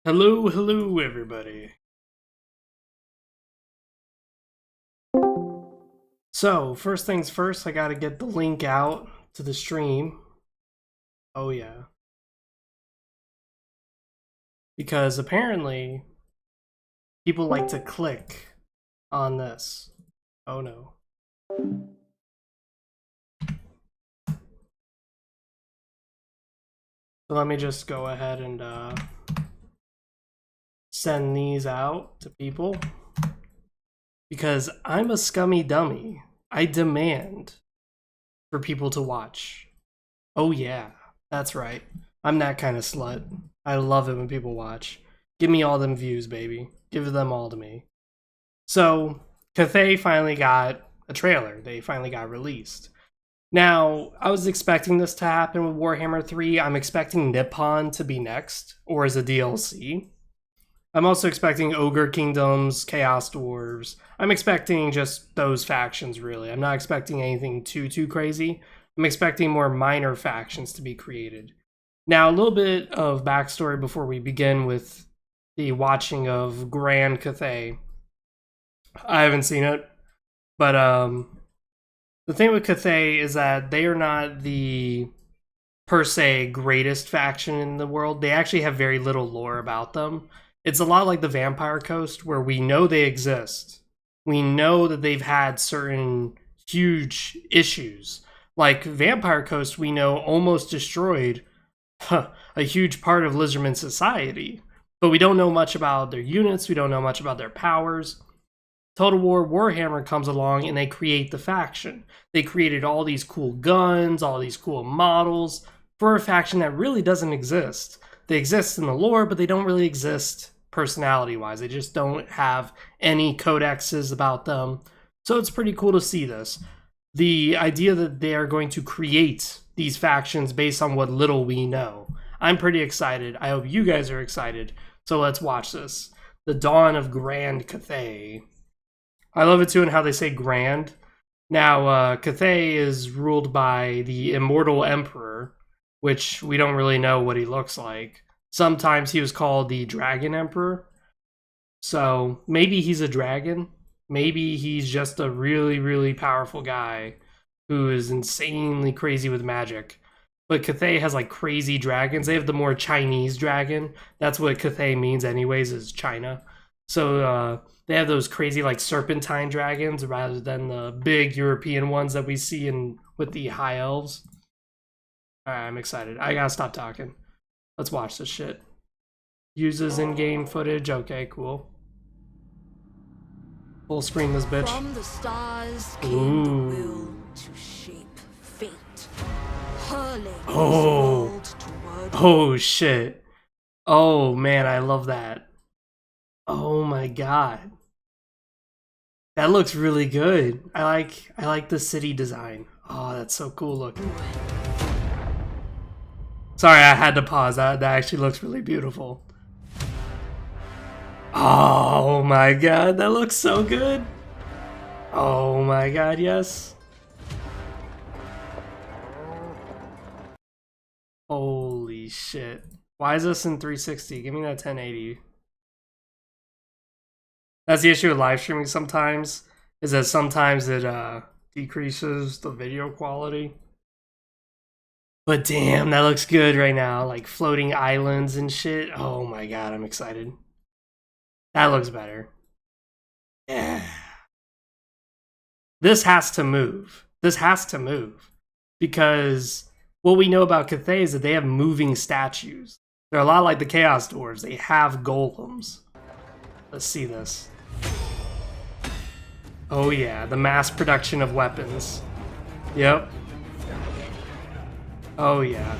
Hello, hello, everybody. So, first things first, I gotta get the link out to the stream. Oh, yeah. Because apparently, people like to click on this. Oh, no. So let me just go ahead and send these out to people. Because I'm a scummy dummy. I demand for people to watch. Oh, yeah. That's right. I'm that kind of slut. I love it when people watch. Give me all them views, baby. Give them all to me. So, Cathay finally got a trailer. They finally got released. Now, I was expecting this to happen with Warhammer 3. I'm expecting Nippon to be next, or as a DLC. I'm also expecting Ogre Kingdoms, Chaos Dwarves. I'm expecting just those factions, really. I'm not expecting anything too crazy. I'm expecting more minor factions to be created. Now, a little bit of backstory before we begin with the watching of Grand Cathay. I haven't seen it, but the thing with Cathay is that they are not the per se greatest faction in the world. They actually have very little lore about them. It's a lot like the Vampire Coast, where we know they exist. We know that they've had certain huge issues. Like Vampire Coast, we know almost destroyed a huge part of Lizardman society. But we don't know much about their units, we don't know much about their powers. Total War Warhammer comes along and they create the faction. They created all these cool guns, all these cool models, for a faction that really doesn't exist. They exist in the lore, but they don't really exist personality-wise. They just don't have any codexes about them. So it's pretty cool to see this. The idea that they are going to create these factions based on what little we know. I'm pretty excited. I hope you guys are excited. So let's watch this. The Dawn of Grand Cathay. I love it too in how they say grand. Now, Cathay is ruled by the Immortal Emperor, which we don't really know what he looks like. Sometimes he was called the Dragon Emperor. So maybe he's a dragon. Maybe he's just a really powerful guy who is insanely crazy with magic. But Cathay has like crazy dragons. They have the more Chinese dragon. That's what Cathay means anyways, is China. So they have those crazy like serpentine dragons rather than the big European ones that we see in with the high elves. Alright, I'm excited. I gotta stop talking. Let's watch this shit. Uses in-game footage. Okay, cool. Full screen this bitch. From the stars came the will to shape fate. Hurling Oh. Oh shit. Oh man, I love that. Oh my god. That looks really good. I like the city design. Oh, that's so cool looking. Sorry, I had to pause. That actually looks really beautiful. Oh my god, that looks so good. Oh my god, yes. Holy shit. Why is this in 360? Give me that 1080. That's the issue with live streaming sometimes, is that sometimes it decreases the video quality. But damn, that looks good right now. Like floating islands and shit. Oh my god, I'm excited. That looks better. Yeah. This has to move. This has to move. Because what we know about Cathay is that they have moving statues. They're a lot like the Chaos Dwarves. They have golems. Let's see this. Oh yeah, the mass production of weapons. Yep. Oh yeah.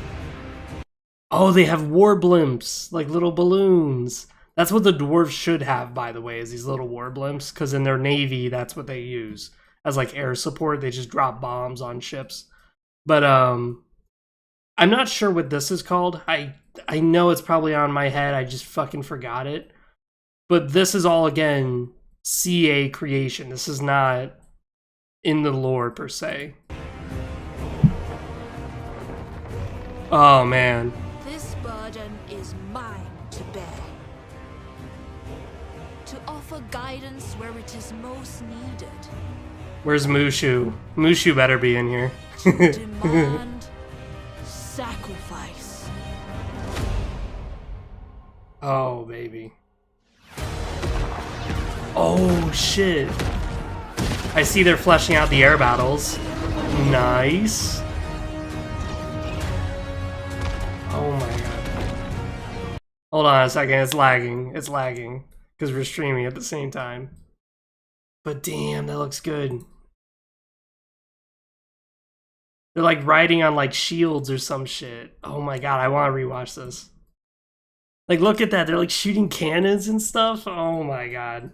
Oh, they have war blimps, like little balloons. That's what the dwarves should have, by the way, is these little war blimps, because in their navy, that's what they use. As like air support, they just drop bombs on ships. But I'm not sure what this is called. I know it's probably on my head, I just fucking forgot it. But this is all, again, CA creation. This is not in the lore, per se. Oh, man. This burden is mine to bear. offer guidance where it is most needed. Where's Mushu? Mushu better be in here. To demand sacrifice. Oh, baby. Oh, shit. I see they're fleshing out the air battles. Nice. Oh my god. Hold on a second, it's lagging. It's lagging. Because we're streaming at the same time. But damn, that looks good. They're like riding on like shields or some shit. Oh my god, I want to rewatch this. Like, look at that. They're like shooting cannons and stuff. Oh my god.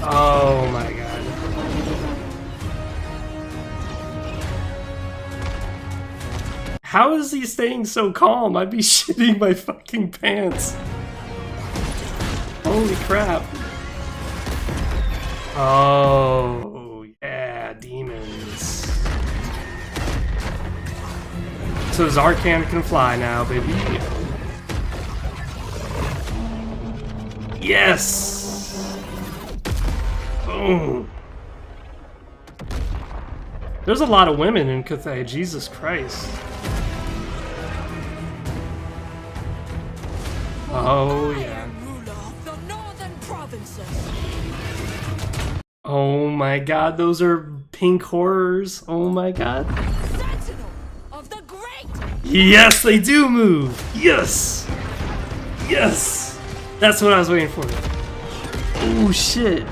Oh my god. How is he staying so calm? I'd be shitting my fucking pants. Holy crap. Oh, yeah, demons. So Zarkan can fly now, baby. Yes! Boom. There's a lot of women in Cathay, Jesus Christ. Oh, yeah. Ruler of the northern provinces. Oh my god, those are pink horrors. Oh my god. Sentinel of the great. Yes, they do move. Yes. Yes. That's what I was waiting for. Oh shit.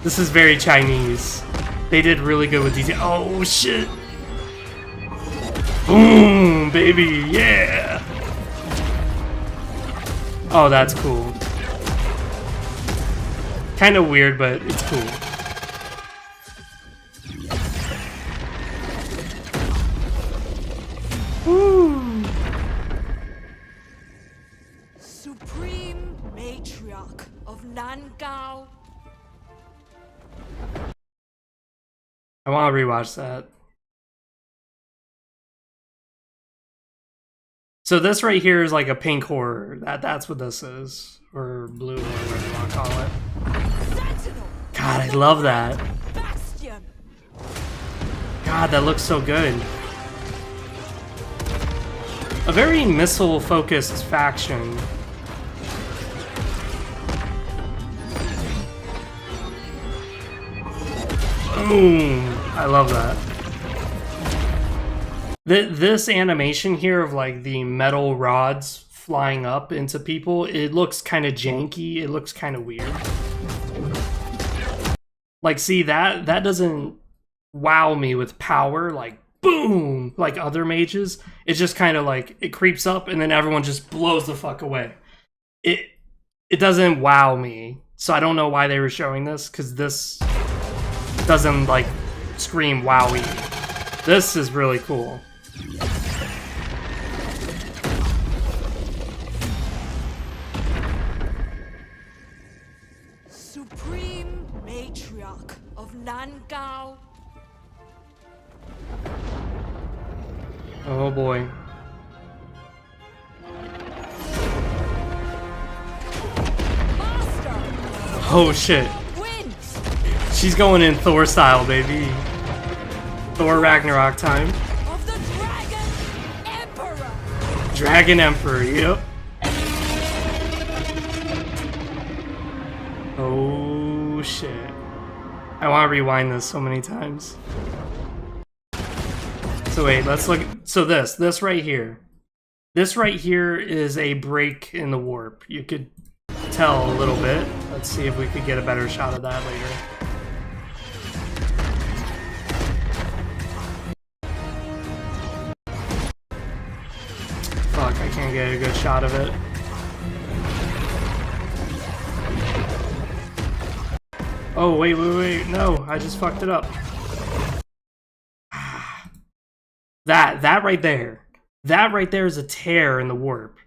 This is very Chinese. They did really good with detail. Oh shit. Boom, baby. Yeah. Oh, that's cool. Kind of weird, but it's cool. Woo. Supreme matriarch of Nangao. I want to rewatch that. So this right here is like a pink horror. That's what this is. Or blue, or whatever you want to call it. Sentinel. God, I love that. Bastion. God, that looks so good. A very missile-focused faction. Boom! I love that. This animation here of like the metal rods flying up into people, it looks kind of janky. It looks kind of weird. Like, see, that doesn't wow me with power, like, boom, like other mages. It's just kind of like, it creeps up and then everyone just blows the fuck away. It doesn't wow me. So I don't know why they were showing this, because this doesn't, like, scream wowie. This is really cool. Supreme matriarch of Nangao. Oh boy. Master. Oh shit. Wins. She's going in Thor style, baby. Thor Ragnarok time. Of the Dragon Emperor. Dragon Emperor, yep. Oh shit. I want to rewind this so many times. So wait, let's look. So this right here. This right here is a break in the warp. You could tell a little bit. Let's see if we could get a better shot of that later. Fuck, I can't get a good shot of it. Oh, wait, no, I just fucked it up. That right there is a tear in the warp.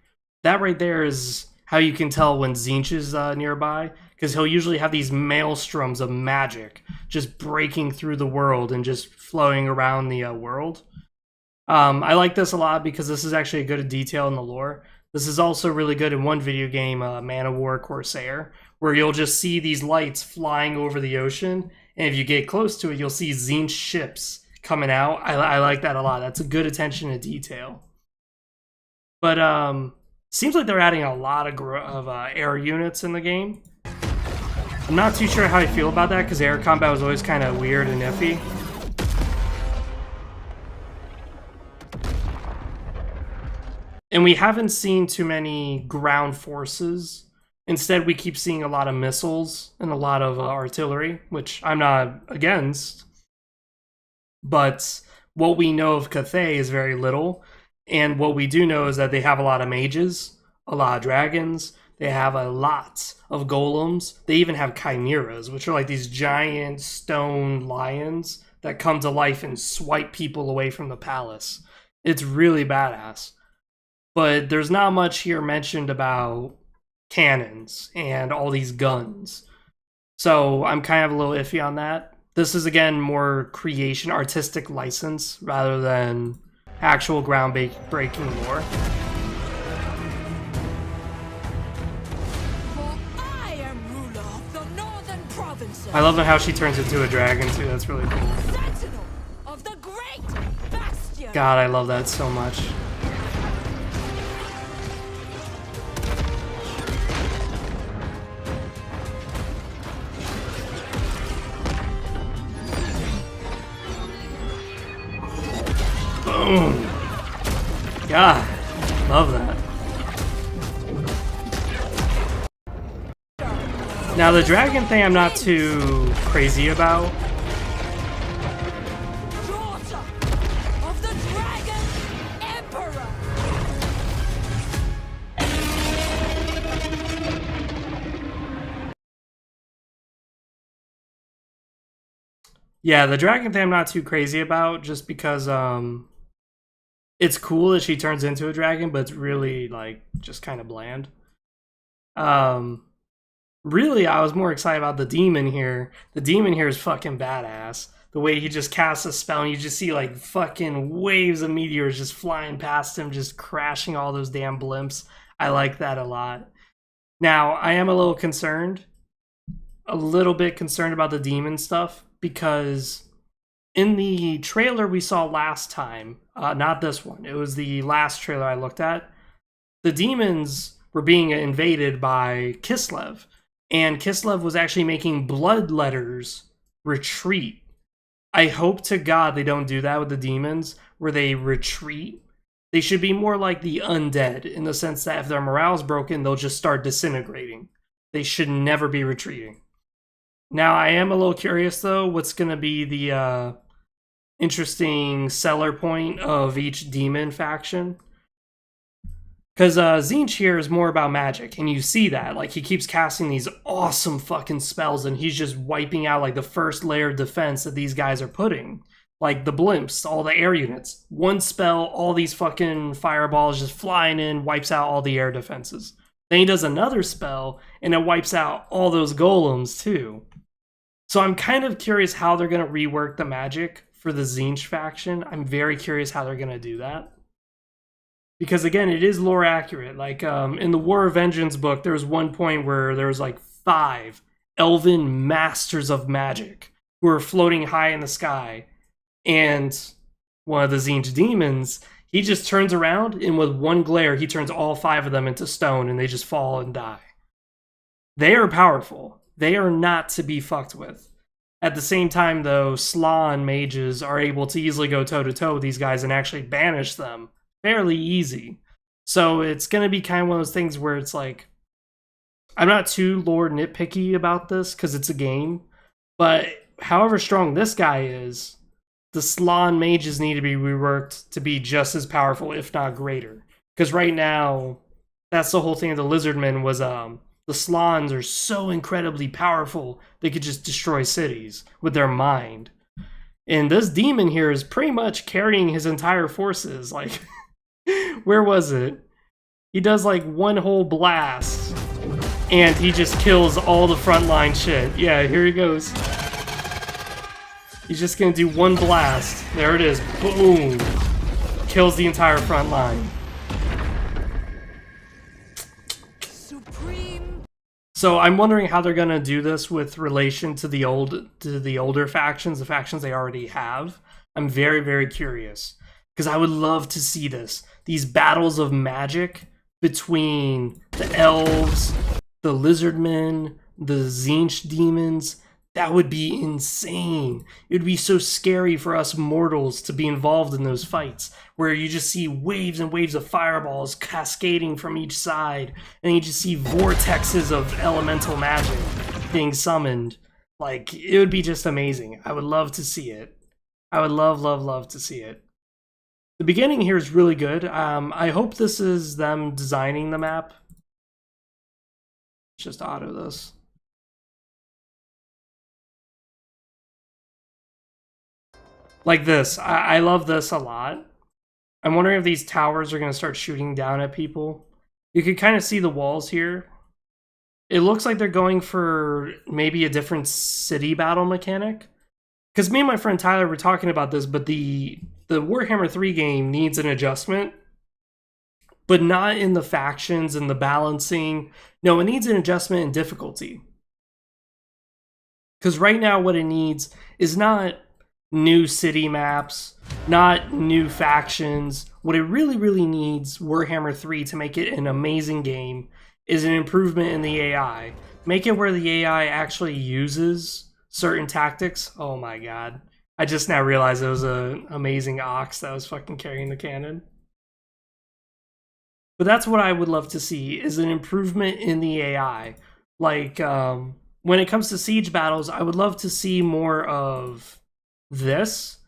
That right there is how you can tell when Tzeentch is nearby, because he'll usually have these maelstroms of magic just breaking through the world and just flowing around the world. I like this a lot because this is actually a good detail in the lore. This is also really good in one video game, Man of War Corsair, where you'll just see these lights flying over the ocean, and if you get close to it, you'll see Tzeentch ships coming out. I like that a lot. That's a good attention to detail. But seems like they're adding a lot of air units in the game. I'm not too sure how I feel about that, because air combat was always kind of weird and iffy. And we haven't seen too many ground forces. Instead, we keep seeing a lot of missiles and a lot of artillery, which I'm not against. But what we know of Cathay is very little. And what we do know is that they have a lot of mages, a lot of dragons. They have a lot of golems. They even have chimeras, which are like these giant stone lions that come to life and swipe people away from the palace. It's really badass. But there's not much here mentioned about cannons and all these guns. So I'm kind of a little iffy on that. This is, again, more creation, artistic license, rather than actual ground-breaking lore. For I am ruler of the northern provinces. I love how she turns into a dragon, too. That's really cool. Sentinel of the great bastion. God, I love that so much. Boom! God, love that. Now the dragon thing I'm not too crazy about. Daughter of the Dragon Emperor. Yeah, the dragon thing I'm not too crazy about, just because it's cool that she turns into a dragon, but it's really like just kind of bland. Really, I was more excited about the demon here. The demon here is fucking badass. The way he just casts a spell and you just see like fucking waves of meteors just flying past him, just crashing all those damn blimps. I like that a lot. Now, I am a little concerned. A little bit concerned about the demon stuff, because in the trailer we saw last time, not this one, it was the last trailer I looked at, the demons were being invaded by Kislev, and Kislev was actually making blood letters retreat. I hope to God they don't do that with the demons, where they retreat. They should be more like the undead, in the sense that if their morale's broken, they'll just start disintegrating. They should never be retreating. Now, I am a little curious, though, what's going to be the interesting seller point of each demon faction. Because Tzeentch here is more about magic, and you see that. Like, he keeps casting these awesome fucking spells, and he's just wiping out, like, the first layer of defense that these guys are putting. Like, the blimps, all the air units. One spell, all these fucking fireballs just flying in, wipes out all the air defenses. Then he does another spell, and it wipes out all those golems, too. So I'm kind of curious how they're going to rework the magic for the Tzeentch faction. I'm very curious how they're going to do that. Because again, it is lore accurate. Like in the War of Vengeance book, there was one point where there was like 5 elven masters of magic who were floating high in the sky. And one of the Tzeentch demons, he just turns around, and with one glare, he turns all 5 of them into stone, and they just fall and die. They are powerful. They are not to be fucked with. At the same time, though, Slann mages are able to easily go toe-to-toe with these guys and actually banish them fairly easy. So it's going to be kind of one of those things where it's like, I'm not too lore nitpicky about this because it's a game, but however strong this guy is, the Slann mages need to be reworked to be just as powerful, if not greater. Because right now, that's the whole thing of the Lizardmen was, the Slanns are so incredibly powerful, they could just destroy cities with their mind. And this demon here is pretty much carrying his entire forces. Like, where was it? He does like one whole blast, and he just kills all the frontline shit. Yeah, here he goes. He's just gonna do one blast. There it is. Boom. Kills the entire front line. So I'm wondering how they're gonna do this with relation to the older factions, the factions they already have. I'm very, very curious because I would love to see this. These battles of magic between the elves, the lizardmen, the Tzeentch demons. That would be insane. It would be so scary for us mortals to be involved in those fights where you just see waves and waves of fireballs cascading from each side, and you just see vortexes of elemental magic being summoned. Like, it would be just amazing. I would love to see it. I would love, love, love to see it. The beginning here is really good. I hope this is them designing the map. Let's just auto this. Like this. I love this a lot. I'm wondering if these towers are going to start shooting down at people. You can kind of see the walls here. It looks like they're going for maybe a different city battle mechanic. Because me and my friend Tyler were talking about this, but the Warhammer 3 game needs an adjustment. But not in the factions and the balancing. No, it needs an adjustment in difficulty. Because right now what it needs is not new city maps, not new factions. What it really, really needs, Warhammer 3, to make it an amazing game, is an improvement in the AI. Make it where the AI actually uses certain tactics. Oh my god. I just now realized it was an amazing ox that was fucking carrying the cannon. But that's what I would love to see, is an improvement in the AI. Like, when it comes to siege battles, I would love to see more of this,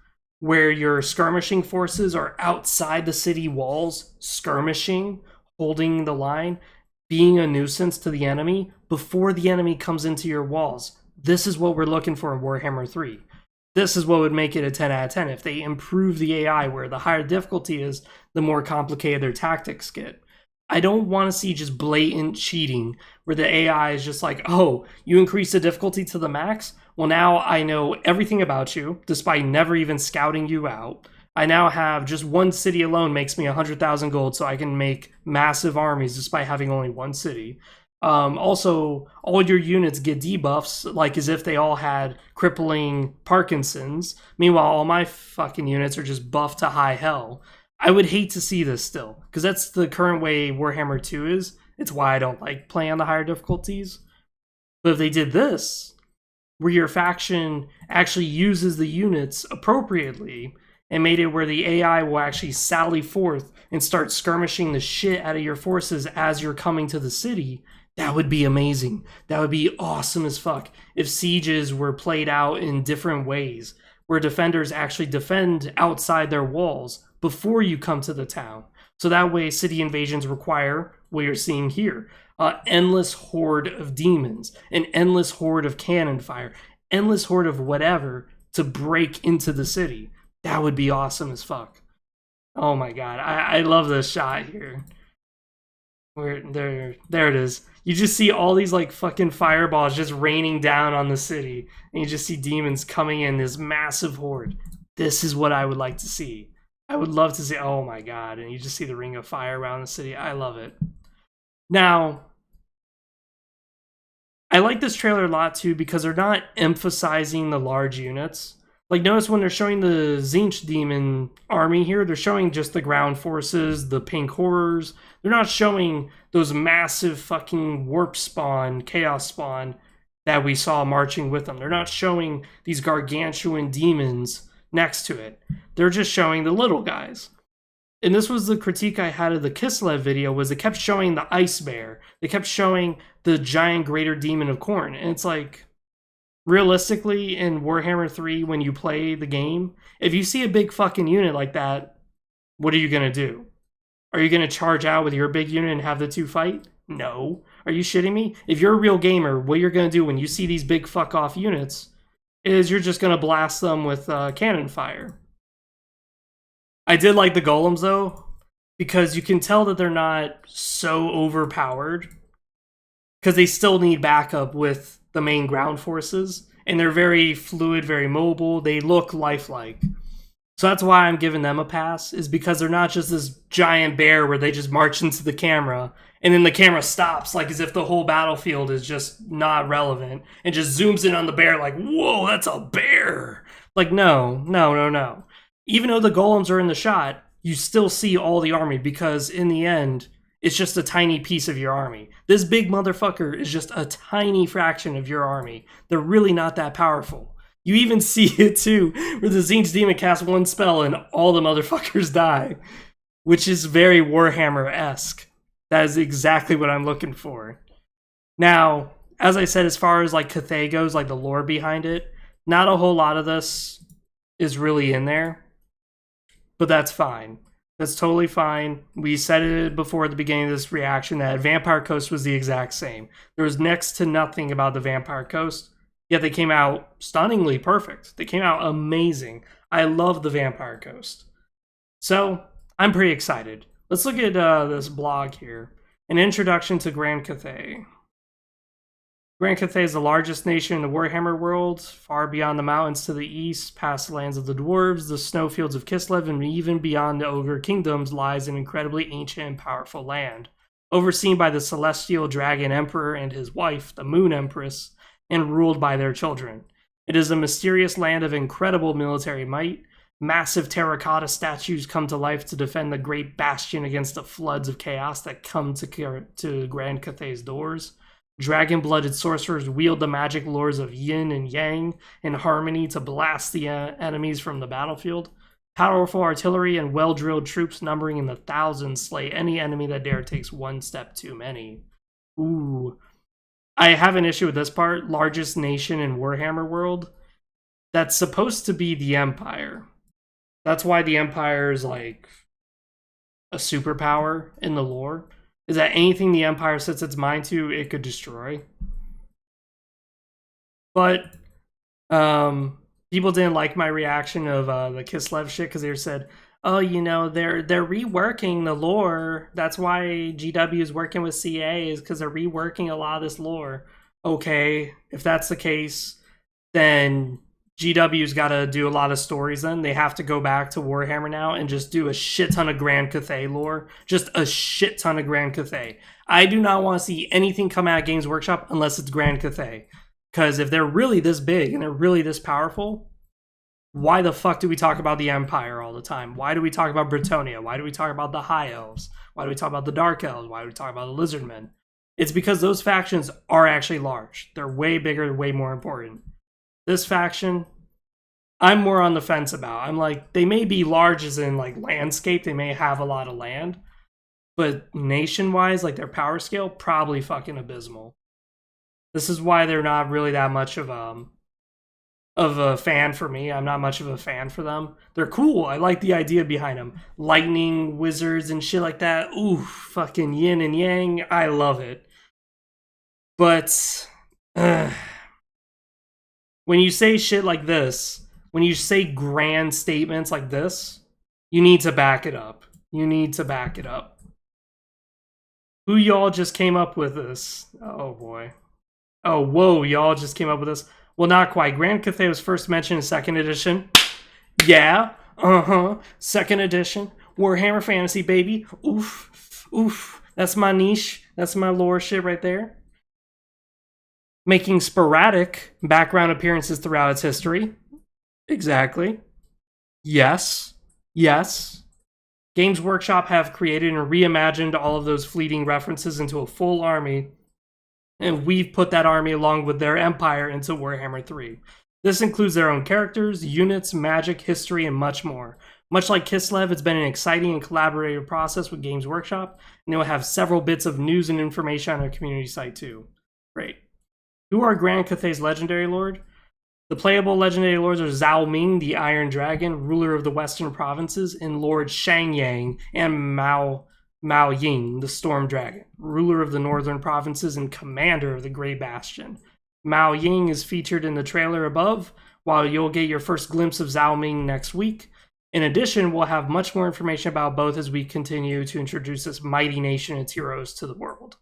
where your skirmishing forces are outside the city walls, skirmishing, holding the line, being a nuisance to the enemy before the enemy comes into your walls. This is what we're looking for in Warhammer 3. This is what would make it a 10 out of 10 if they improve the AI, where the higher difficulty is, the more complicated their tactics get. I don't want to see just blatant cheating where the AI is just like, oh, you increase the difficulty to the max? Well, now I know everything about you, despite never even scouting you out. I now have just one city alone makes me 100,000 gold, so I can make massive armies despite having only one city. Also, all your units get debuffs, like as if they all had crippling Parkinson's. Meanwhile, all my fucking units are just buffed to high hell. I would hate to see this still, because that's the current way Warhammer 2 is. It's why I don't like playing on the higher difficulties. But if they did this, where your faction actually uses the units appropriately, and made it where the AI will actually sally forth and start skirmishing the shit out of your forces as you're coming to the city, that would be amazing. That would be awesome as fuck if sieges were played out in different ways, where defenders actually defend outside their walls before you come to the town. So that way city invasions require what you're seeing here. Endless horde of demons, an endless horde of cannon fire, endless horde of whatever to break into the city. That would be awesome as fuck. Oh my god, I love this shot here. Where there it is. You just see all these like fucking fireballs just raining down on the city, and you just see demons coming in this massive horde. This is what I would like to see. I would love to see, oh my god, and you just see the ring of fire around the city. I love it. Now, I like this trailer a lot too because they're not emphasizing the large units. Like, notice when they're showing the Tzeentch demon army here, they're showing just the ground forces, the pink horrors. They're not showing those massive fucking warp spawn, chaos spawn that we saw marching with them. They're not showing these gargantuan demons next to it. They're just showing the little guys. And this was the critique I had of the Kislev video, was it kept showing the ice bear. They kept showing the giant greater demon of Khorne. And it's like, realistically, in Warhammer 3, when you play the game, if you see a big fucking unit like that, what are you going to do? Are you going to charge out with your big unit and have the two fight? No. Are you shitting me? If you're a real gamer, what you're going to do when you see these big fuck off units is you're just going to blast them with cannon fire. I did like the golems though, because you can tell that they're not so overpowered, because they still need backup with the main ground forces, and they're very fluid, very mobile. They look lifelike. So that's why I'm giving them a pass, is because they're not just this giant bear where they just march into the camera and then the camera stops, like as if the whole battlefield is just not relevant, and just zooms in on the bear like, whoa, that's a bear. Like, no. Even though the golems are in the shot, you still see all the army, because in the end, it's just a tiny piece of your army. This big motherfucker is just a tiny fraction of your army. They're really not that powerful. You even see it too, where the Tzeentch Demon casts one spell and all the motherfuckers die, which is very Warhammer-esque. That is exactly what I'm looking for. Now, as I said, as far as like Cathay goes, like the lore behind it, not a whole lot of this is really in there, but that's fine. That's totally fine. We said it before at the beginning of this reaction that Vampire Coast was the exact same. There was next to nothing about the Vampire Coast, yet they came out stunningly perfect. They came out amazing. I love the Vampire Coast. So, I'm pretty excited. Let's look at this blog here. An introduction to Grand Cathay. Grand Cathay is the largest nation in the Warhammer world, far beyond the mountains to the east, past the lands of the dwarves, the snowfields of Kislev, and even beyond the Ogre Kingdoms lies an incredibly ancient and powerful land. Overseen by the Celestial Dragon Emperor and his wife, the Moon Empress, and ruled by their children. It is a mysterious land of incredible military might. Massive terracotta statues come to life to defend the great bastion against the floods of chaos that come to Grand Cathay's doors. Dragon-blooded sorcerers wield the magic lores of yin and yang in harmony to blast the enemies from the battlefield. Powerful artillery and well-drilled troops numbering in the thousands slay any enemy that dare takes one step too many. Ooh. I have an issue with this part. Largest nation in Warhammer world. That's supposed to be the Empire. That's why the Empire is like a superpower in the lore. Is that anything the Empire sets its mind to, it could destroy. But people didn't like my reaction of the Kislev shit, because they said, oh, you know, they're reworking the lore. That's why GW is working with CA, is because they're reworking a lot of this lore. Okay, if that's the case, then GW's got to do a lot of stories then. They have to go back to Warhammer now and just do a shit ton of Grand Cathay lore. Just a shit ton of Grand Cathay. I do not want to see anything come out of Games Workshop unless it's Grand Cathay. Because if they're really this big and they're really this powerful, why the fuck do we talk about the Empire all the time? Why do we talk about Bretonnia? Why do we talk about the High Elves? Why do we talk about the Dark Elves? Why do we talk about the Lizardmen? It's because those factions are actually large. They're way bigger, way more important. This faction, I'm more on the fence about. I'm like, they may be large as in like landscape, they may have a lot of land, but nation-wise, like their power scale, probably fucking abysmal. This is why they're not really that much of a fan for me. I'm not much of a fan for them. They're cool. I like the idea behind them. Lightning wizards and shit like that. Ooh, fucking yin and yang. I love it. But when you say shit like this, when you say grand statements like this, you need to back it up. You need to back it up. Who y'all just came up with this? Oh boy. Oh, whoa, y'all just came up with this. Well, not quite. Grand Cathay was first mentioned in 2nd edition. Yeah, 2nd edition. Warhammer Fantasy, baby. Oof, oof. That's my niche. That's my lore shit right there. Making sporadic background appearances throughout its history. Exactly. Yes. Yes. Games Workshop have created and reimagined all of those fleeting references into a full army, and we've put that army along with their empire into Warhammer 3. This includes their own characters, units, magic, history, and much more. Much like Kislev, it's been an exciting and collaborative process with Games Workshop, and they will have several bits of news and information on their community site too. Great. Who are Grand Cathay's legendary lord? The playable legendary lords are Zhao Ming, the Iron Dragon, ruler of the Western Provinces, and Lord Shang Yang and Mao Ying, the Storm Dragon, ruler of the Northern Provinces and commander of the Grey Bastion. Mao Ying is featured in the trailer above, while you'll get your first glimpse of Zhao Ming next week. In addition, we'll have much more information about both as we continue to introduce this mighty nation and its heroes to the world.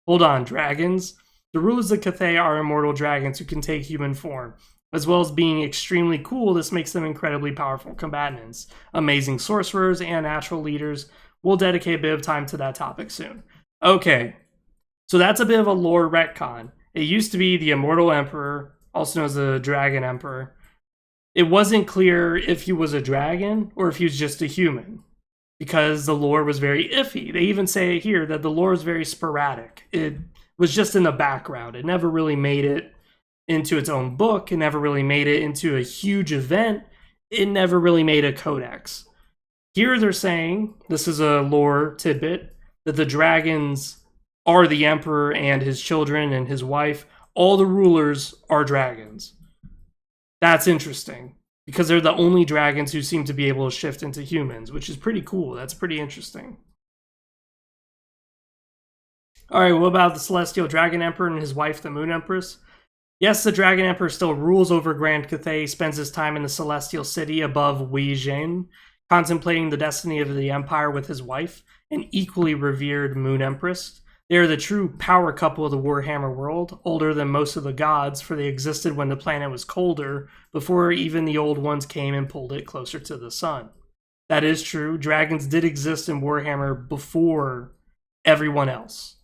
Hold on, dragons. The rulers of Cathay are immortal dragons who can take human form. As well as being extremely cool, this makes them incredibly powerful combatants, amazing sorcerers, and natural leaders. We'll dedicate a bit of time to that topic soon. Okay, so that's a bit of a lore retcon. It used to be the Immortal Emperor, also known as the Dragon Emperor. It wasn't clear if he was a dragon or if he was just a human, because the lore was very iffy. They even say here that the lore is very sporadic. It was just in the background. It never really made it into its own book. It never really made it into a huge event. It never really made a codex. Here they're saying, this is a lore tidbit, that the dragons are the emperor and his children and his wife. All the rulers are dragons. That's interesting, because they're the only dragons who seem to be able to shift into humans, which is pretty cool. That's pretty interesting. Alright, what about the Celestial Dragon Emperor and his wife, the Moon Empress? Yes, the Dragon Emperor still rules over Grand Cathay, spends his time in the Celestial City above Wei Jin, contemplating the destiny of the Empire with his wife, an equally revered Moon Empress. They are the true power couple of the Warhammer world, older than most of the gods, for they existed when the planet was colder, before even the old ones came and pulled it closer to the sun. That is true, dragons did exist in Warhammer before everyone else.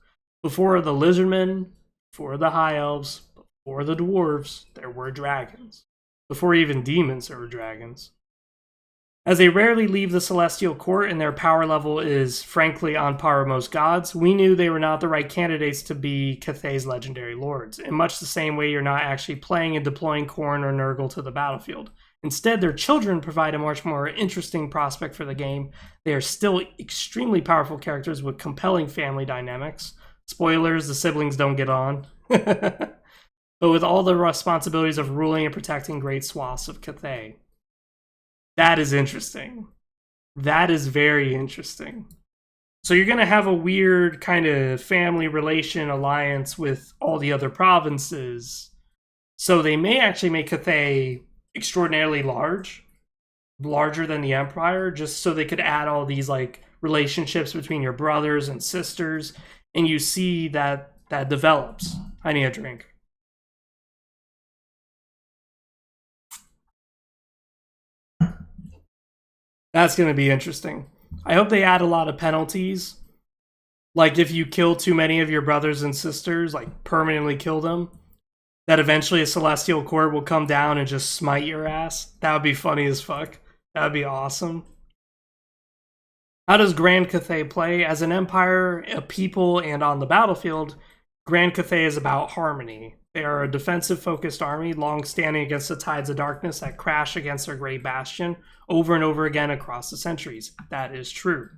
Before the Lizardmen, before the High Elves, before the Dwarves, there were dragons. Before even demons, there were dragons. As they rarely leave the Celestial Court and their power level is frankly on par with most gods, we knew they were not the right candidates to be Cathay's legendary lords, in much the same way you're not actually playing and deploying Khorne or Nurgle to the battlefield. Instead, their children provide a much more interesting prospect for the game. They are still extremely powerful characters with compelling family dynamics. Spoilers, the siblings don't get on. But with all the responsibilities of ruling and protecting great swaths of Cathay. That is interesting. That is very interesting. So you're going to have a weird kind of family relation alliance with all the other provinces. So they may actually make Cathay extraordinarily large, larger than the Empire, just so they could add all these like relationships between your brothers and sisters, and you see that develops. I need a drink. That's going to be interesting. I hope they add a lot of penalties. Like if you kill too many of your brothers and sisters, like permanently kill them, that eventually a Celestial Court will come down and just smite your ass. That would be funny as fuck. That would be awesome. How does Grand Cathay play? As an empire, a people, and on the battlefield, Grand Cathay is about harmony. They are a defensive-focused army, long-standing against the tides of darkness that crash against their great bastion over and over again across the centuries. That is true.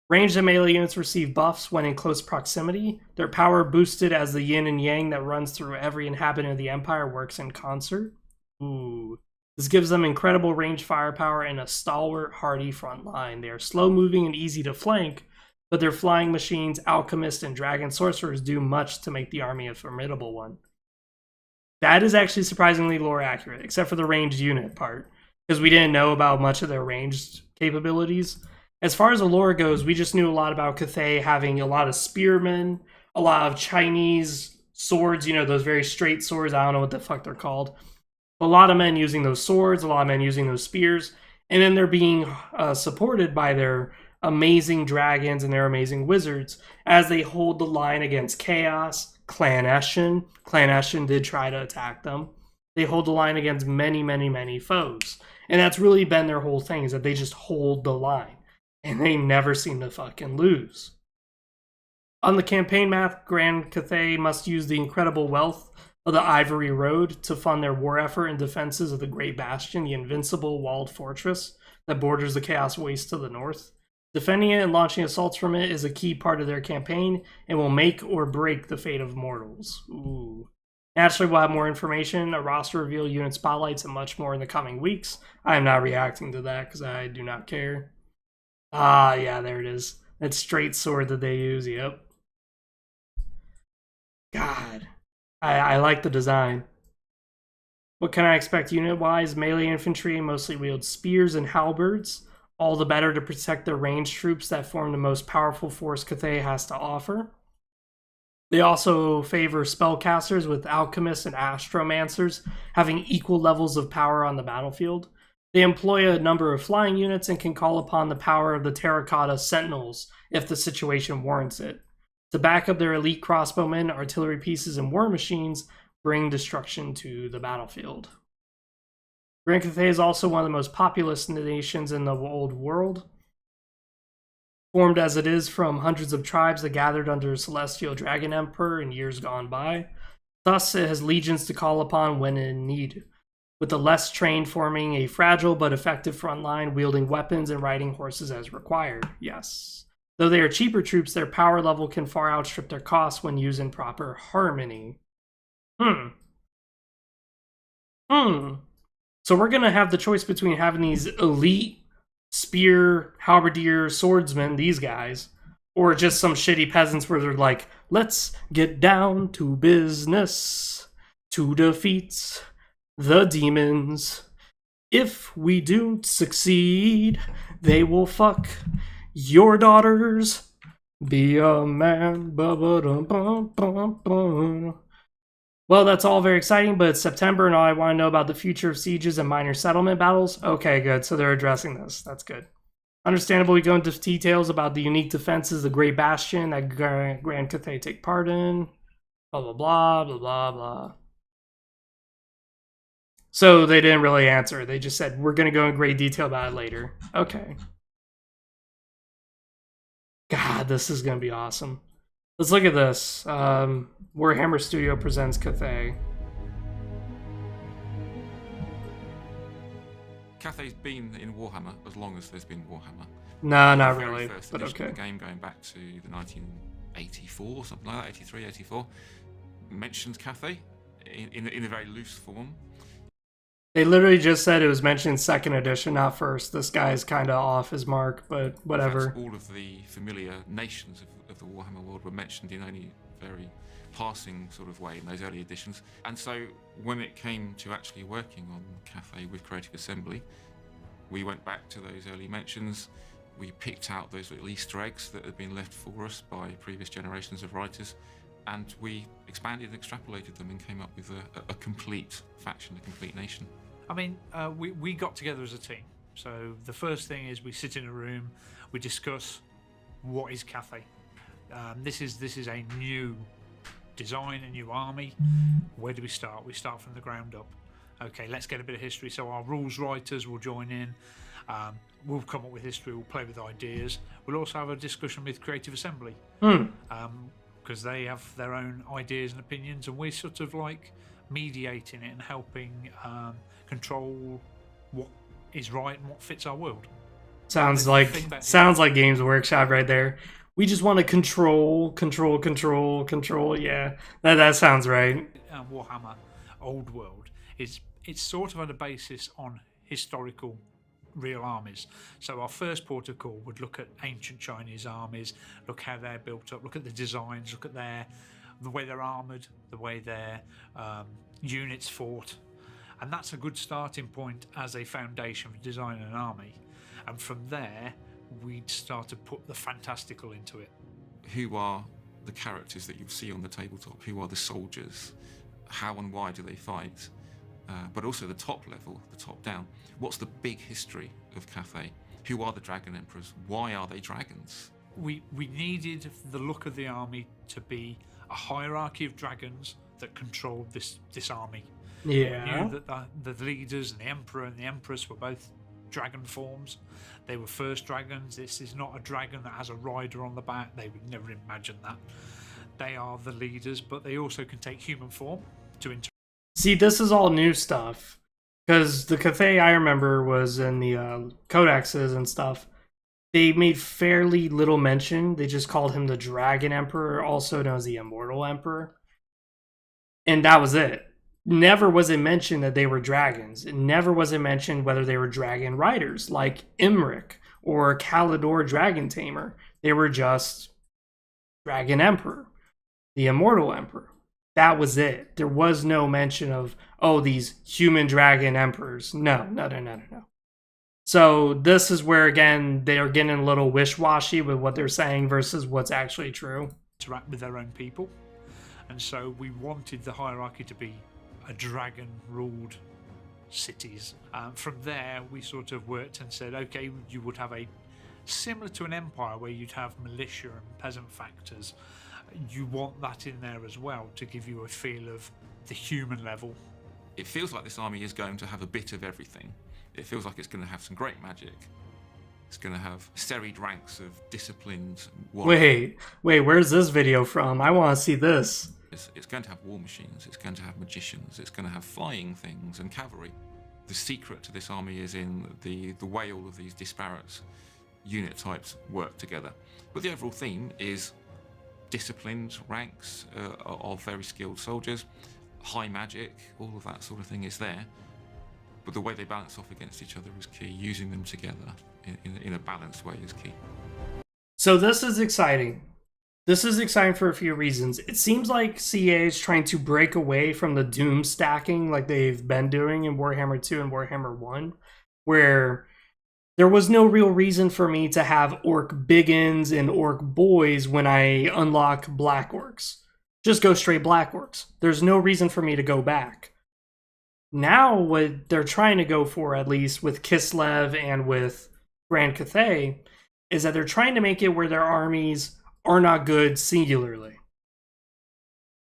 Ranged and melee units receive buffs when in close proximity. Their power boosted as the yin and yang that runs through every inhabitant of the Empire works in concert. Ooh. This gives them incredible range firepower and a stalwart, hardy front line. They are slow-moving and easy to flank, but their flying machines, alchemists, and dragon sorcerers do much to make the army a formidable one. That is actually surprisingly lore accurate, except for the ranged unit part, because we didn't know about much of their ranged capabilities. As far as the lore goes, we just knew a lot about Cathay having a lot of spearmen, a lot of Chinese swords, you know, those very straight swords. I don't know what the fuck they're called. A lot of men using those swords, a lot of men using those spears, and then they're being supported by their amazing dragons and their amazing wizards as they hold the line against Chaos, Clan Eshin. Clan Eshin did try to attack them. They hold the line against many, many, many foes. And that's really been their whole thing, is that they just hold the line. And they never seem to fucking lose. On the campaign map, Grand Cathay must use the incredible wealth of the Ivory Road to fund their war effort and defenses of the Great Bastion, the invincible walled fortress that borders the Chaos Waste to the north. Defending it and launching assaults from it is a key part of their campaign and will make or break the fate of mortals. Ooh. Naturally, we'll have more information, a roster reveal, unit spotlights, and much more in the coming weeks. I am not reacting to that because I do not care. Ah, yeah, there it is. That straight sword that they use, yep. God. I like the design. What can I expect unit-wise? Melee infantry mostly wield spears and halberds. All the better to protect the ranged troops that form the most powerful force Cathay has to offer. They also favor spellcasters, with alchemists and astromancers having equal levels of power on the battlefield. They employ a number of flying units and can call upon the power of the terracotta sentinels if the situation warrants it. To back up their elite crossbowmen, artillery pieces, and war machines bring destruction to the battlefield. Grand Cathay is also one of the most populous nations in the old world. Formed as it is from hundreds of tribes that gathered under a celestial dragon emperor in years gone by. Thus, it has legions to call upon when in need, with the less trained forming a fragile but effective front line, wielding weapons and riding horses as required. Yes. Though they are cheaper troops, their power level can far outstrip their costs when used in proper harmony. So we're going to have the choice between having these elite spear, halberdier, swordsmen, these guys, or just some shitty peasants where they're like, let's get down to business to defeat the demons. If we don't succeed, they will fuck your daughters. Be a man. Well, that's all very exciting, but it's September and all I want to know about the future of sieges and minor settlement battles. Okay, good. So they're addressing this. That's good. Understandable, we go into details about the unique defenses, the Great Bastion that Grand Cathay take part in. Blah, blah, blah, blah, blah, blah. So they didn't really answer. They just said, we're going to go in great detail about it later. Okay. God, this is going to be awesome. Let's look at this. Warhammer Studio presents Cathay. Cathay's been in Warhammer as long as there's been Warhammer. No, not The very really, first but edition okay. of the game going back to the 1984, something like that, 83, 84, mentions Cathay in a very loose form. They literally just said it was mentioned second edition, not first. This guy's kind of off his mark, but whatever. In fact, all of the familiar nations of the Warhammer world were mentioned in only very passing sort of way in those early editions. And so when it came to actually working on Cathay with Creative Assembly, we went back to those early mentions. We picked out those little Easter eggs that had been left for us by previous generations of writers, and we expanded and extrapolated them and came up with a complete faction, a complete nation. I mean, we got together as a team. So the first thing is we sit in a room, we discuss what is Cathay. This is a new design, a new army. Where do we start? We start from the ground up. Okay, let's get a bit of history. So our rules writers will join in. We'll come up with history. We'll play with ideas. We'll also have a discussion with Creative Assembly because they have their own ideas and opinions, and we're sort of like mediating it and helping control what is right and what fits our world. Sounds like Games Workshop right there. We just want to control. Yeah, that sounds right. Warhammer Old World it's sort of on a basis on historical real armies. So our first port of call would look at ancient Chinese armies, look how they're built up, look at the designs, look at the way they're armoured, the way their units fought. And that's a good starting point as a foundation for designing an army. And from there, we'd start to put the fantastical into it. Who are the characters that you see on the tabletop? Who are the soldiers? How and why do they fight? But also the top level, the top down. What's the big history of Cathay? Who are the Dragon Emperors? Why are they dragons? We needed the look of the army to be a hierarchy of dragons that controlled this army. Yeah. We knew that the leaders and the Emperor and the Empress were both dragon forms. They were first dragons. This is not a dragon that has a rider on the back. They would never imagine that. They are the leaders, but they also can take human form to interact. See, this is all new stuff. Because the Cathay I remember was in the codexes and stuff. They made fairly little mention. They just called him the Dragon Emperor, also known as the Immortal Emperor. And that was it. Never was it mentioned that they were dragons. It never was it mentioned whether they were dragon riders, like Imric or Kalidor Dragon Tamer. They were just Dragon Emperor, the Immortal Emperor. That was it. There was no mention of, oh, these human dragon emperors. No. So this is where, again, they are getting a little wish-washy with what they're saying versus what's actually true. Interact with their own people. And so we wanted the hierarchy to be a dragon-ruled cities. From there, we sort of worked and said, okay, you would have a similar to an empire where you'd have militia and peasant factors. You want that in there as well to give you a feel of the human level. It feels like this army is going to have a bit of everything. It feels like it's going to have some great magic. It's going to have serried ranks of disciplined warriors. Wait, where's this video from? I want to see this. It's going to have war machines, it's going to have magicians, it's going to have flying things and cavalry. The secret to this army is in the way all of these disparate unit types work together. But the overall theme is disciplined ranks of very skilled soldiers, high magic, all of that sort of thing is there. But the way they balance off against each other is key. Using them together in a balanced way is key. So this is exciting. This is exciting for a few reasons. It seems like CA is trying to break away from the doom stacking like they've been doing in Warhammer 2 and Warhammer 1, where there was no real reason for me to have orc biggins and orc boys when I unlock black orcs. Just go straight black orcs. There's no reason for me to go back. Now what they're trying to go for, at least with Kislev and with Grand Cathay, is that they're trying to make it where their armies are not good singularly.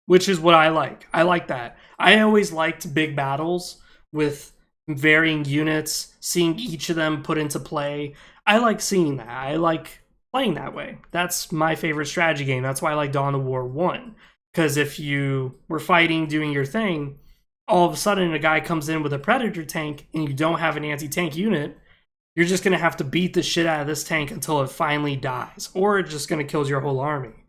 Which is what I like. I like that. I always liked big battles with varying units, seeing each of them put into play. I like seeing that. I like playing that way. That's my favorite strategy game. That's why I like Dawn of War 1. Because if you were fighting, doing your thing, all of a sudden a guy comes in with a Predator tank and you don't have an anti-tank unit, you're just going to have to beat the shit out of this tank until it finally dies, or it's just going to kill your whole army.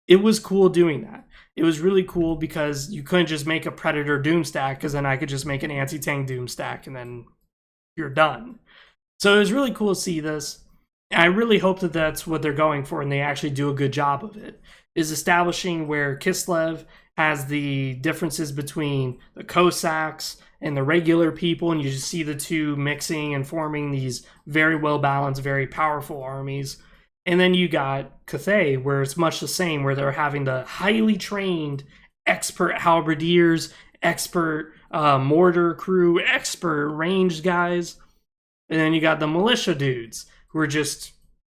It was cool doing that. It was really cool because you couldn't just make a Predator Doom stack, because then I could just make an anti-tank Doom stack and then you're done. So it was really cool to see this. I really hope that that's what they're going for and they actually do a good job of it, is establishing where Kislev has the differences between the Cossacks and the regular people, and you just see the two mixing and forming these very well-balanced, very powerful armies. And then you got Cathay, where it's much the same, where they're having the highly trained, expert halberdiers, expert mortar crew, expert ranged guys. And then you got the militia dudes, who are just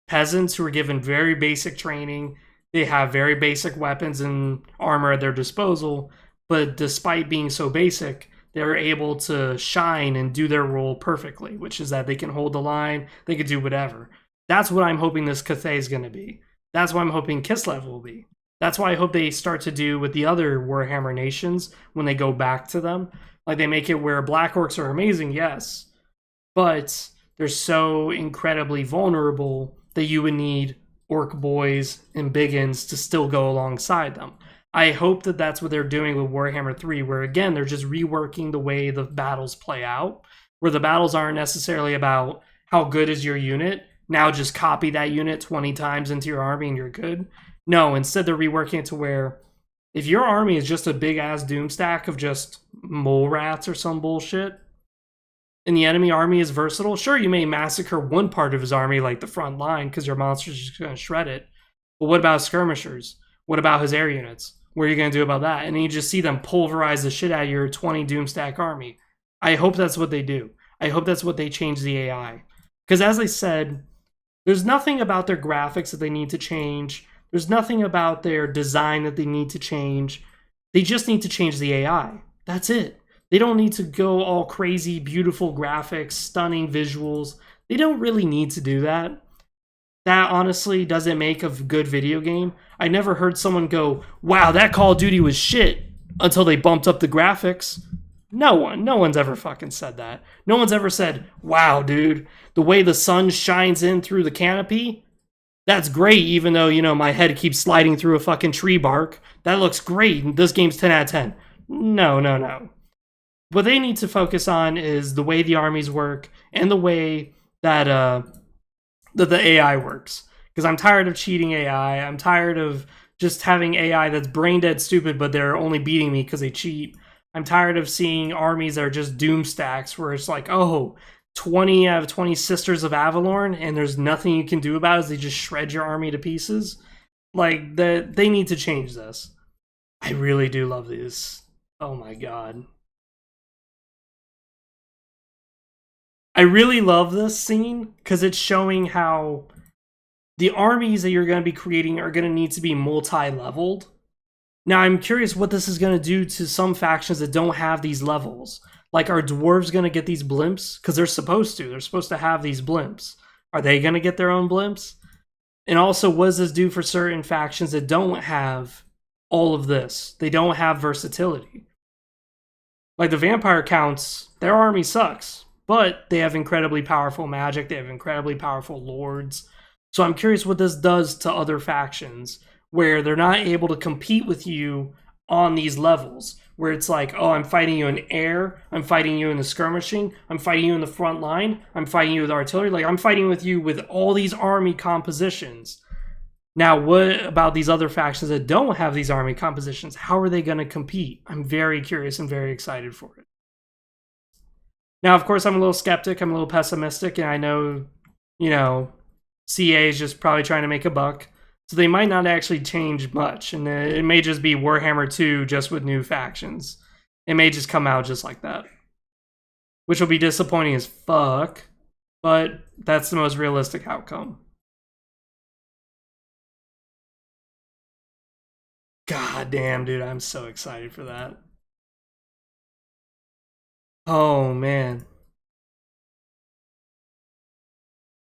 peasants who are given very basic training. They have very basic weapons and armor at their disposal, but despite being so basic, they're able to shine and do their role perfectly, which is that they can hold the line, they can do whatever. That's what I'm hoping this Cathay is going to be. That's what I'm hoping Kislev will be. That's why I hope they start to do with the other Warhammer nations when they go back to them. Like, they make it where Black Orcs are amazing, yes, but they're so incredibly vulnerable that you would need Orc boys and biggins to still go alongside them. I hope that that's what they're doing with Warhammer 3, where again, they're just reworking the way the battles play out, where the battles aren't necessarily about how good is your unit, now just copy that unit 20 times into your army and you're good. No, instead they're reworking it to where if your army is just a big ass doom stack of just mole rats or some bullshit, and the enemy army is versatile, sure, you may massacre one part of his army, like the front line, because your monster's just going to shred it. But what about skirmishers? What about his air units? What are you going to do about that? And then you just see them pulverize the shit out of your 20 Doomstack army. I hope that's what they do. I hope that's what they change the AI. Because as I said, there's nothing about their graphics that they need to change. There's nothing about their design that they need to change. They just need to change the AI. That's it. They don't need to go all crazy, beautiful graphics, stunning visuals. They don't really need to do that. That honestly doesn't make a good video game. I never heard someone go, wow, that Call of Duty was shit, until they bumped up the graphics. No one's ever fucking said that. No one's ever said, wow, dude, the way the sun shines in through the canopy, that's great, even though, you know, my head keeps sliding through a fucking tree bark. That looks great. This game's 10 out of 10. No. What they need to focus on is the way the armies work and the way that that the AI works. Because I'm tired of cheating AI. I'm tired of just having AI that's brain dead stupid, but they're only beating me because they cheat. I'm tired of seeing armies that are just doom stacks where it's like, oh, 20 out of 20 Sisters of Avalorn, and there's nothing you can do about it, as they just shred your army to pieces. Like, they need to change this. I really do love these. Oh my god. I really love this scene because it's showing how the armies that you're going to be creating are going to need to be multi-leveled. Now, I'm curious what this is going to do to some factions that don't have these levels. Like, are dwarves going to get these blimps? Because they're supposed to. They're supposed to have these blimps. Are they going to get their own blimps? And also, what does this do for certain factions that don't have all of this? They don't have versatility. Like, the vampire counts, their army sucks. But they have incredibly powerful magic. They have incredibly powerful lords. So I'm curious what this does to other factions where they're not able to compete with you on these levels. Where it's like, oh, I'm fighting you in air. I'm fighting you in the skirmishing. I'm fighting you in the front line. I'm fighting you with artillery. Like, I'm fighting with you with all these army compositions. Now, what about these other factions that don't have these army compositions? How are they going to compete? I'm very curious and very excited for it. Now, of course, I'm a little skeptic. I'm a little pessimistic. And I know, you know, CA is just probably trying to make a buck. So they might not actually change much. And it may just be Warhammer 2 just with new factions. It may just come out just like that. Which will be disappointing as fuck. But that's the most realistic outcome. God damn, dude. I'm so excited for that. Oh, man.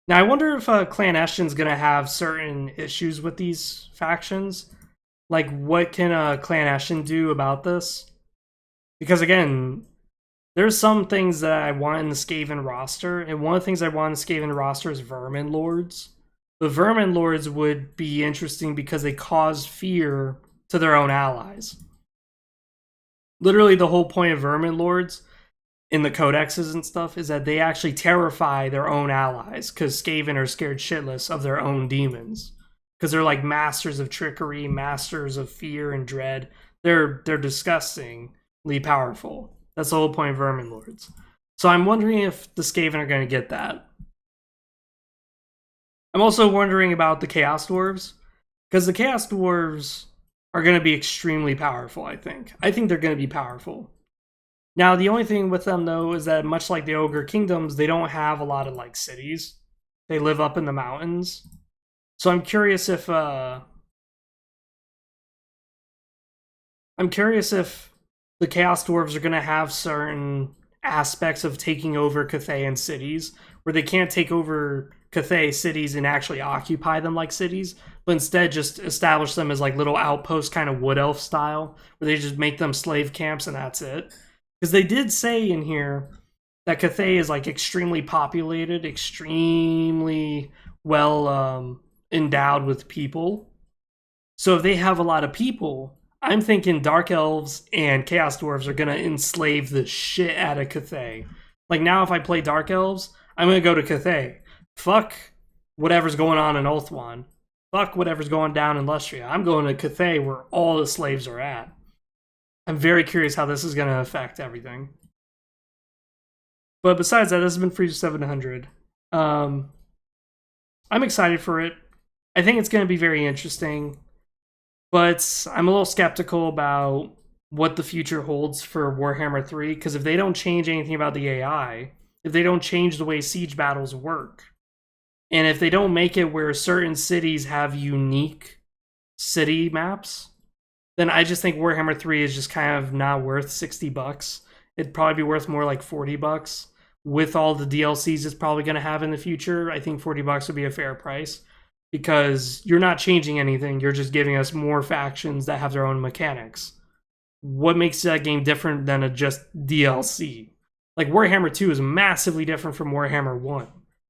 Now, I wonder if Clan Eshin's going to have certain issues with these factions. Like, what can Clan Eshin do about this? Because, again, there's some things that I want in the Skaven roster, and one of the things I want in the Skaven roster is Vermin Lords. The Vermin Lords would be interesting because they cause fear to their own allies. Literally, the whole point of Vermin Lords in the codexes and stuff is that they actually terrify their own allies because Skaven are scared shitless of their own demons because they're like masters of trickery, masters of fear and dread. They're disgustingly powerful. That's the whole point of Vermin Lords. So I'm wondering if the Skaven are going to get that. I'm also wondering about the Chaos Dwarves because the Chaos Dwarves are going to be extremely powerful, I think. I think they're going to be powerful. Now, the only thing with them, though, is that much like the Ogre Kingdoms, they don't have a lot of, like, cities. They live up in the mountains. So I'm curious if the Chaos Dwarves are going to have certain aspects of taking over Cathay cities, where they can't take over Cathay cities and actually occupy them like cities, but instead just establish them as, like, little outposts, kind of Wood Elf style, where they just make them slave camps and that's it. Because they did say in here that Cathay is like extremely populated, extremely well endowed with people. So if they have a lot of people, I'm thinking Dark Elves and Chaos Dwarves are going to enslave the shit out of Cathay. Like now if I play Dark Elves, I'm going to go to Cathay. Fuck whatever's going on in Ulthuan. Fuck whatever's going down in Lustria. I'm going to Cathay where all the slaves are at. I'm very curious how this is going to affect everything. But besides that, this has been Free 700. I'm excited for it. I think it's going to be very interesting. But I'm a little skeptical about what the future holds for Warhammer 3. Because if they don't change anything about the AI, if they don't change the way siege battles work, and if they don't make it where certain cities have unique city maps, then I just think Warhammer 3 is just kind of not worth $60. It'd probably be worth more like $40. With all the DLCs it's probably going to have in the future, I think $40 would be a fair price. Because you're not changing anything, you're just giving us more factions that have their own mechanics. What makes that game different than a just DLC? Like Warhammer 2 is massively different from Warhammer 1.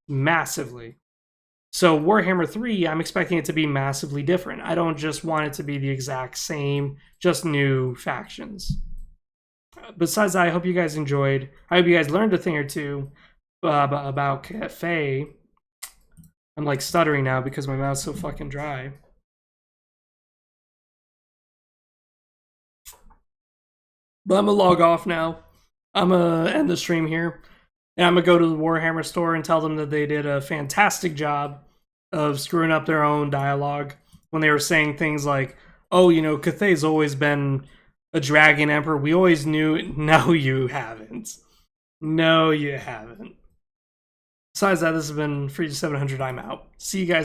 Massively. So Warhammer 3, I'm expecting it to be massively different. I don't just want it to be the exact same, just new factions. Besides that, I hope you guys enjoyed. I hope you guys learned a thing or two about Cathay. I'm like stuttering now because my mouth's so fucking dry. But I'm gonna log off now. I'm gonna end the stream here. And I'm going to go to the Warhammer store and tell them that they did a fantastic job of screwing up their own dialogue when they were saying things like, oh, you know, Cathay's always been a dragon emperor. We always knew. No, you haven't. No, you haven't. Besides that, this has been Free to 700. I'm out. See you guys.